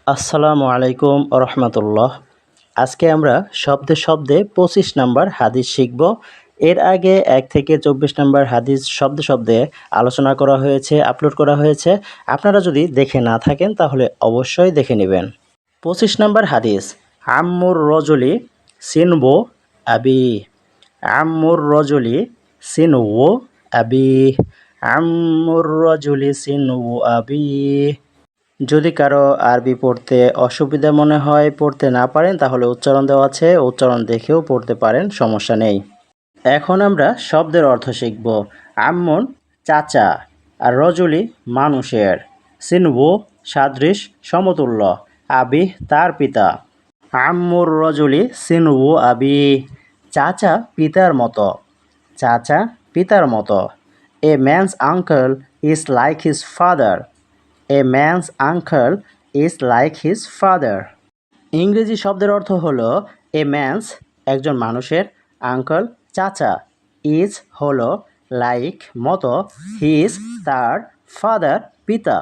আসসালামু আলাইকুম রহমতুল্লাহ। আজকে আমরা শব্দে শব্দে 25 নম্বর হাদিস শিখব। এর আগে 1 থেকে 24 নম্বর হাদিস শব্দে শব্দে আলোচনা করা হয়েছে, আপলোড করা হয়েছে। আপনারা যদি দেখে না থাকেন তাহলে অবশ্যই দেখে নেবেন। 25 নম্বর হাদিস, আম্মুর রজুলি সিনবো আবি। আম্মুর রজুলি সিনবো আবি। আম্মুর রজুলি সিনবো আবি। যদি কারো আরবি পড়তে অসুবিধা মনে হয়, পড়তে না পারেন, তাহলে উচ্চারণ দেওয়া আছে, উচ্চারণ দেখেও পড়তে পারেন, সমস্যা নেই। এখন আমরা শব্দের অর্থ শিখব। আম্মুন চাচা, আর রজুলি মানুষের, সিনবু সাদৃশ সমতুল্য, আবি তার পিতা। আম্মুর রজুলি সিনবু আবি, চাচা পিতার মতো, চাচা পিতার মতো। A man's uncle is like his father. A man's uncle is like his father. ইংরেজি শব্দের অর্থ হলো এ ম্যানস একজন মানুষের, আঙ্কেল চাচা, ইজ হলো লাইক মতো, হিজ তার, ফাদার পিতা।